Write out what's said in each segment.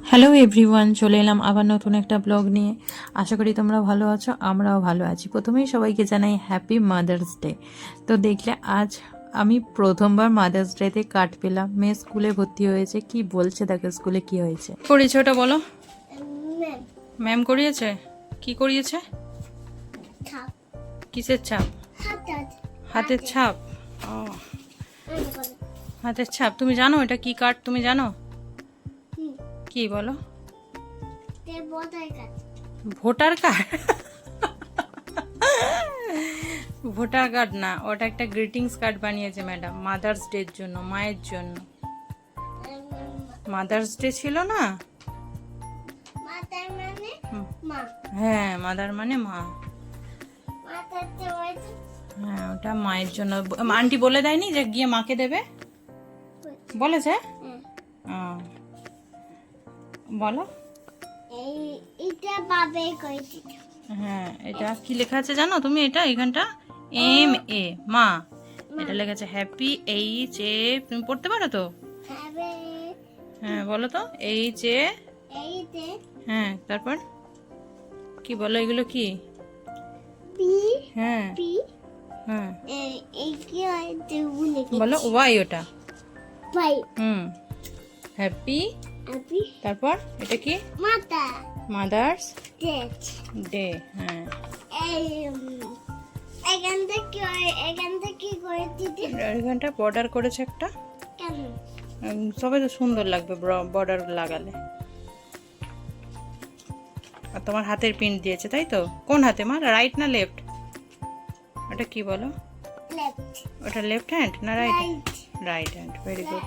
Hello everyone, চলে এলাম আবার নতুন একটা ব্লগ নিয়ে। আশা করি তোমরা ভালো আছো, আমরাও ভালো আছি। প্রথমেই সবাইকে জানাই হ্যাপি মাদার্স ডে। তো দেখলে আজ আমি প্রথমবার মাদার্স ডেতে কার্ড পেলাম। মেয়ে স্কুলে ভর্তি হয়েছে, কি বলছে দেখো স্কুলে কি হয়েছে। করিয়েছে ওটা বলো। ম্যাম করিয়েছে? কি করিয়েছে? কিসের ছাপ? হাতের ছাপ। ও, হাতের ছাপ। তুমি জানো এটা কি কার্ড? তুমি জানো কি বলো? Voter card. ভোটার কার্ড না, ওটা একটা গ্রিটিংস কার্ড বানিয়েছে ম্যাডাম মাদার্স ডের জন্য, মায়ের জন্য। মাদার্স ডে ছিল না? হ্যাঁ, মাদার মানে মা। হ্যাঁ, ওটা মায়ের জন্য। আন্টি বলে দেয়নি যে গিয়ে মাকে দেবে? বলেছে? বলো। হ্যাঁ, এটা কি লেখা আছে জানো তুমি? এটা এখানটা এম এ মা, এটা লেখা আছে হ্যাপি এইচ এ। তুমি পড়তে পারো তো? হ্যাঁ বলো তো। H A. হ্যাঁ, তারপর কি বলো? এগুলো কি? হ্যাঁ হ্যাঁ, বলো ওয়াই। ওটা হ্যাপি। তারপর এটা কি? Mother's day. হ্যাঁ, এখানটা বর্ডার করেছে একটা। সবাই তো সুন্দর লাগবে বর্ডার লাগালে। আর তোমার হাতের প্রিন্ট দিয়েছে, তাই তো? কোন হাতে মা, রাইট না লেফট? ওটা কি বলো? ওটা লেফট হ্যান্ড না right? Right hand. Very good.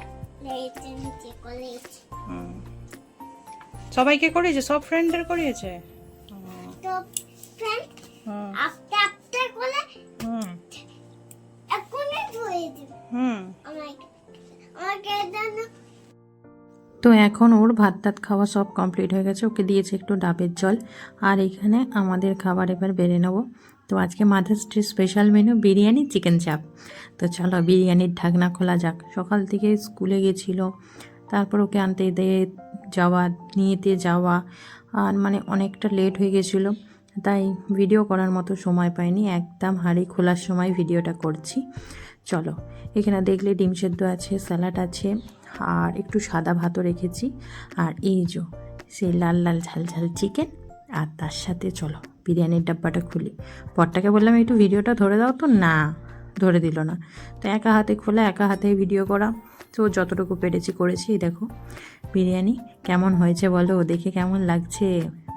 সবাইকে করিয়েছে? সব ফ্রেন্ডদের করিয়েছে? তো এখন ওর ভাত টাত খাওয়া সব কমপ্লিট হয়ে গেছে। ওকে দিয়েছে একটু ডাবের জল। আর এখানে আমাদের খাবার এবার বেড়ে নেবো। তো আজকে mother's day special menu biryani, chicken চাপ। তো চলো বিরিয়ানির ঢাকনা খোলা যাক। সকাল থেকে স্কুলে গেছিলো, তারপর ওকে আনতে যাওয়া, নিয়েতে যাওয়া, আর মানে অনেকটা লেট হয়ে গেছিলো, তাই ভিডিও করার মতো সময় পাইনি। একদম হাঁড়ি খোলার সময় ভিডিওটা করছি। চলো, এখানে দেখলে ডিম সেদ্ধ আছে, স্যালাড আছে, আর একটু সাদা ভাতও রেখেছি। আর এই যে সেই লাল লাল ঝাল ঝাল চিকেন, আর তার সাথে চলো বিরিয়ানির ডাব্বাটা খুলি। পরটাকে বললাম একটু ভিডিওটা ধরে দাও, তো না, ধরে দিল না। তো একা হাতে খোলা, একা হাতে ভিডিও করা। তো যতটুকু পেরেছি করেছি। দেখো বিরিয়ানি কেমন হয়েছে বলো, দেখে কেমন লাগছে?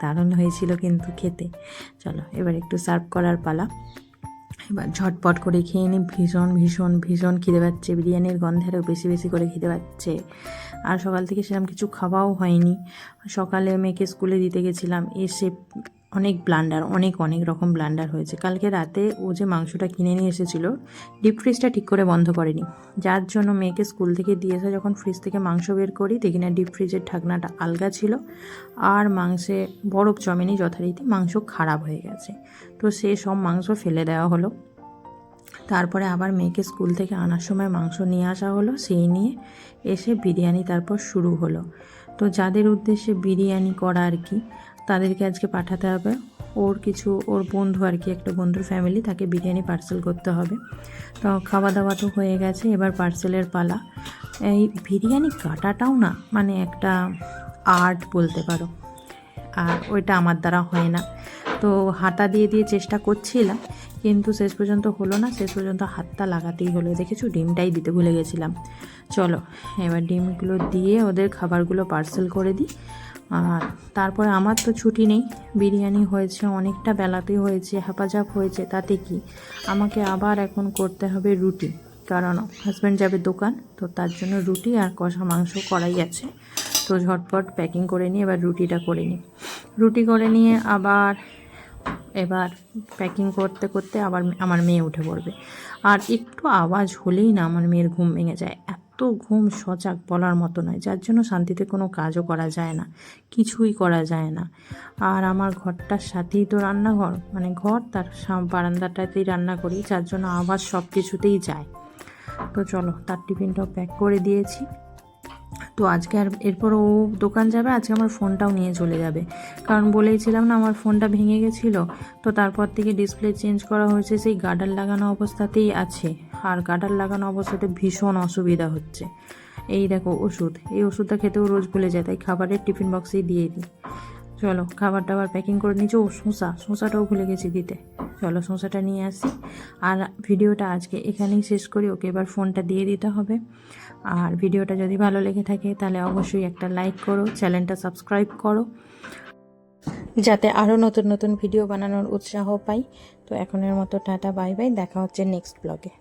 দারুণ হয়েছিল কিন্তু খেতে। চলো এবার একটু সার্ভ করার পালা। এবার ঝটপট করে খেয়ে নিই। ভীষণ ভীষণ ভীষণ খিদে পাচ্ছে, বিরিয়ানির গন্ধেরও বেশি বেশি করে খিদে পাচ্ছে। আর সকাল থেকে সেরকম কিছু খাওয়াও হয়নি। সকালে মেয়েকে স্কুলে দিতে গেছিলাম, এসে অনেক ব্লান্ডার, অনেক রকম ব্লান্ডার হয়েছে। কালকে রাতে ও যে মাংসটা কিনে নিয়ে এসেছিলো, ডিপ ফ্রিজটা ঠিক করে বন্ধ করেনি, যার জন্য মেয়েকে স্কুল থেকে দিয়ে এসে যখন ফ্রিজ থেকে মাংস বের করি, দেখি না ডিপ ফ্রিজের ঢাকনাটা আলগা ছিল, আর মাংসে বরফ জমেনি, যথারীতি মাংস খারাপ হয়ে গেছে। তো সে সব মাংস ফেলে দেওয়া হলো। তারপরে আবার মেয়েকে স্কুল থেকে আনার সময় মাংস নিয়ে আসা হলো, সেই নিয়ে এসে বিরিয়ানি তারপর শুরু হলো। তো যাদের উদ্দেশ্যে বিরিয়ানি করা আর কি, তাদেরকে আজকে পাঠাতে হবে। ওর বন্ধু আর কি, একটা বন্ধুর ফ্যামিলি, তাকে বিরিয়ানি পার্সেল করতে হবে। তো খাওয়া দাওয়া তো হয়ে গেছে, এবার পার্সেলের পালা। এই বিরিয়ানি কাটাটাও না মানে একটা আর্ট বলতে পারো, আর ওইটা আমার দ্বারা হয় না। তো হাতা দিয়ে দিয়ে চেষ্টা করছিলাম, কিন্তু শেষ পর্যন্ত হলো না। শেষ পর্যন্ত হাতটা লাগাতেই হলো। দেখেছো, ডিমটাই দিতে ভুলে গেছিলাম। চলো এবার ডিমগুলো দিয়ে ওদের খাবারগুলো পার্সেল করে দিই। আর তারপরে আমার তো ছুটি নেই, বিরিয়ানি হয়েছে অনেকটা বেলাতেই হয়েছে, হাঁপাজাপ হয়েছে, তাতে কি আমাকে আবার এখন করতে হবে রুটি, কারণ হাজব্যান্ড যাবে দোকান। তো তার জন্য রুটি আর কষা মাংস করাই আছে। তো ঝটপট প্যাকিং করে নিয়ে এবার রুটিটা করে নিই। রুটি করে নিয়ে এবার প্যাকিং করতে করতে আবার আমার মেয়ে উঠে পড়বে। আর একটু আওয়াজ হলেই না আমার মেয়ের ঘুম ভেঙে যায়। এত ঘুম সজাগ বলার মতো নয়, যার জন্য শান্তিতে কোনো কাজও করা যায় না, কিছুই করা যায় না। আর আমার ঘরটার সাথেই তো রান্নাঘর, মানে ঘর তার বারান্দাটাতেই রান্না করি, যার জন্য আওয়াজ সব কিছুতেই যায়। তো চলো তার টিফিনটাও প্যাক করে দিয়েছি। তো আজকে আর এরপর ও দোকান যাবে, আজকে আমার ফোনটাও নিয়ে চলে যাবে, কারণ বলেইছিলাম না আমার ফোনটা ভেঙে গেছিলো। তো তারপর থেকে ডিসপ্লে চেঞ্জ করা হয়েছে, সেই গার্ডার লাগানো অবস্থাতেই আছে, আর গার্ডার লাগানো অবস্থাতে ভীষণ অসুবিধা হচ্ছে। এই দেখো ওষুধ, এই ওষুধটা খেতেও রোজ ভুলে যায়, তাই খাবারের টিফিন বক্সেই দিয়ে দিই। চলো খাবার দাবার প্যাকিং করে নিচ্ছি। ও শসাটাও ভুলে গেছি দিতে, চলো শসাটা নিয়ে আসি। আর ভিডিওটা আজকে এখানেই শেষ করি, ওকে এবার ফোনটা দিয়ে দিতে হবে। আর ভিডিওটা যদি ভালো লেগে থাকে তাহলে অবশ্যই একটা লাইক করো, চ্যানেলটা সাবস্ক্রাইব করো, যাতে আরও নতুন নতুন ভিডিও বানানোর উৎসাহ পাই। তো এখনের মতো টাটা বাই বাই, দেখা হচ্ছে নেক্সট ব্লগে।